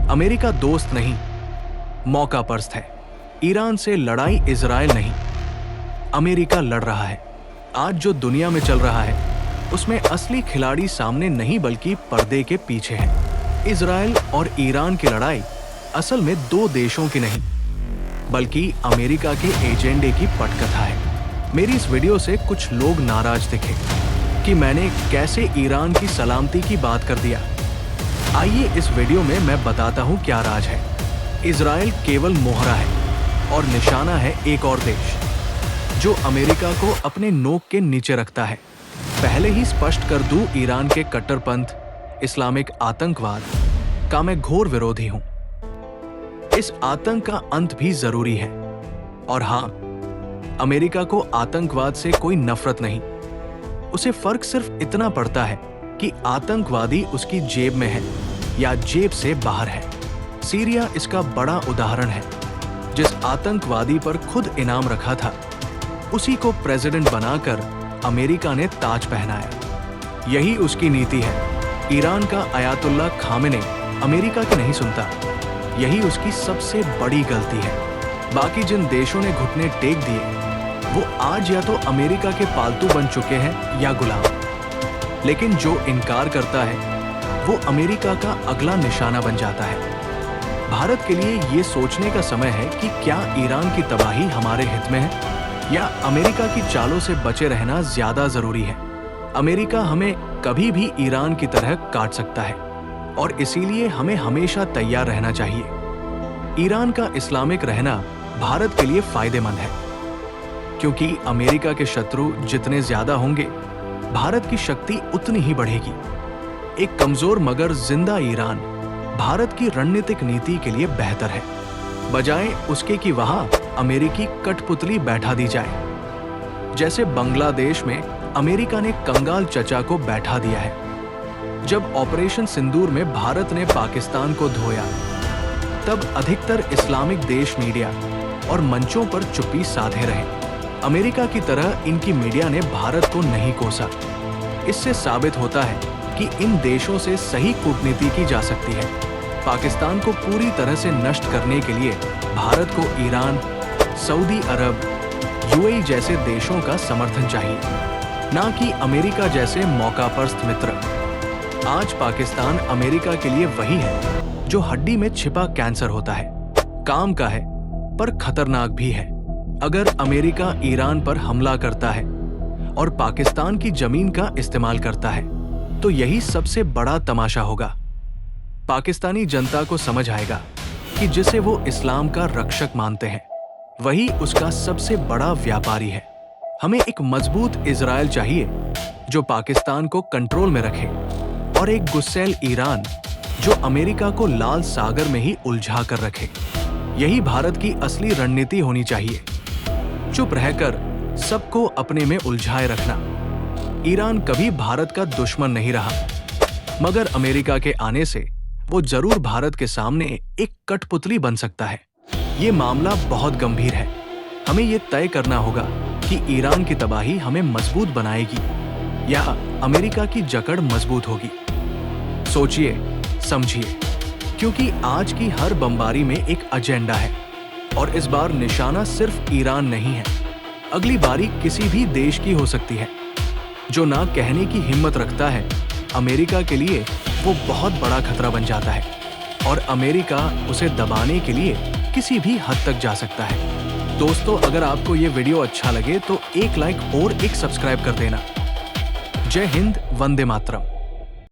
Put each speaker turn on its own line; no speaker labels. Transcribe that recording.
America दोस्त नहीं, मौका परस्त है। ईरान से लड़ाई इजराइल नहीं, अमेरिका लड़ रहा है। आज जो दुनिया में चल रहा है उसमें असली खिलाड़ी सामने नहीं बल्कि पर्दे के पीछे है। इजराइल और ईरान की लड़ाई असल में दो देशों की नहीं बल्कि अमेरिका के एजेंडे की पटकथा है। मेरी इस वीडियो से कुछ लोग नाराज दिखे कि मैंने कैसे ईरान की सलामती की बात कर दिया। आइए इस वीडियो में मैं बताता हूं क्या राज है। इजराइल केवल मोहरा है और निशाना है एक और देश जो अमेरिका को अपने नोक के नीचे रखता है। पहले ही स्पष्ट कर दूं, ईरान के कट्टरपंथ इस्लामिक आतंकवाद का मैं घोर विरोधी हूं। इस आतंक का अंत भी जरूरी है। और हां, अमेरिका को आतंकवाद से कोई नफरत नहीं। उसे फर्क सिर्फ इतना पड़ता है कि आतंकवादी उसकी जेब में है या जेब से बाहर है। सीरिया इसका बड़ा उदाहरण है। जिस आतंकवादी पर खुद इनाम रखा था उसी को प्रेसिडेंट बनाकर अमेरिका ने ताज पहनाया। यही उसकी नीति है। ईरान का अयातुल्ला खामेनी अमेरिका की नहीं सुनता। यही उसकी सबसे बड़ी गलती है। बाकी जिन देशों ने घुटने टेक दिए वो आज या तो अमेरिका के पालतू बन चुके हैं या गुलाम। लेकिन जो इनकार करता है वो अमेरिका का अगला निशाना बन जाता है। भारत के लिए ये सोचने का समय है कि क्या ईरान की तबाही हमारे हित में है या अमेरिका की चालों से बचे रहना ज्यादा जरूरी है। अमेरिका हमें कभी भी ईरान की तरह काट सकता है और इसीलिए हमें हमेशा तैयार रहना चाहिए। ईरान का इस्लामिक रहना भारत के लिए फायदेमंद है क्योंकि अमेरिका के शत्रु जितने ज्यादा होंगे भारत की शक्ति उतनी ही बढ़ेगी। एक कमजोर मगर जिंदा ईरान भारत की रणनीतिक नीति के लिए बेहतर है, बजाय उसके कि वहां अमेरिकी कठपुतली बैठा दी जाए। जैसे बांग्लादेश में अमेरिका ने कंगाल चचा को बैठा दिया है। जब ऑपरेशन सिंदूर में भारत ने पाकिस्तान को धोया तब अधिकतर इस्लामिक देश मीडिया और मंचों पर चुप्पी साधे रहे। अमेरिका की तरह इनकी मीडिया ने भारत को नहीं कोसा। इससे साबित होता है कि इन देशों से सही कूटनीति की जा सकती है। पाकिस्तान को पूरी तरह से नष्ट करने के लिए भारत को ईरान, सऊदी अरब, यूएई जैसे देशों का समर्थन चाहिए, ना कि अमेरिका जैसे मौकापरस्त मित्र। आज पाकिस्तान अमेरिका के लिए वही है जो हड्डी में छिपा कैंसर होता है। काम का है पर खतरनाक भी है। अगर अमेरिका ईरान पर हमला करता है और पाकिस्तान की जमीन का इस्तेमाल करता है तो यही सबसे बड़ा तमाशा होगा। पाकिस्तानी जनता को समझ आएगा कि जिसे वो इस्लाम का रक्षक मानते हैं वही उसका सबसे बड़ा व्यापारी है। हमें एक मजबूत इजराइल चाहिए जो पाकिस्तान को कंट्रोल में रखे और एक गुस्सैल ईरान जो अमेरिका को लाल सागर में ही उलझा कर रखे। यही भारत की असली रणनीति होनी चाहिए। चुप रहकर सबको अपने में उलझाए रखना। ईरान कभी भारत का दुश्मन नहीं रहा, मगर अमेरिका के आने से वो जरूर भारत के सामने एक कठपुतली बन सकता है। ये मामला बहुत गंभीर है। हमें ये तय करना होगा कि ईरान की तबाही हमें मजबूत बनाएगी या अमेरिका की जकड़ मजबूत होगी। सोचिए, समझिए, क्योंकि आज की हर बमबारी में एक एजेंडा है और इस बार निशाना सिर्फ ईरान नहीं है। अगली बारी किसी भी देश की हो सकती है। जो ना कहने की हिम्मत रखता है अमेरिका के लिए वो बहुत बड़ा खतरा बन जाता है और अमेरिका उसे दबाने के लिए किसी भी हद तक जा सकता है। दोस्तों, अगर आपको ये वीडियो अच्छा लगे तो एक लाइक और एक सब्सक्राइब कर देना। जय हिंद, वंदे मातरम।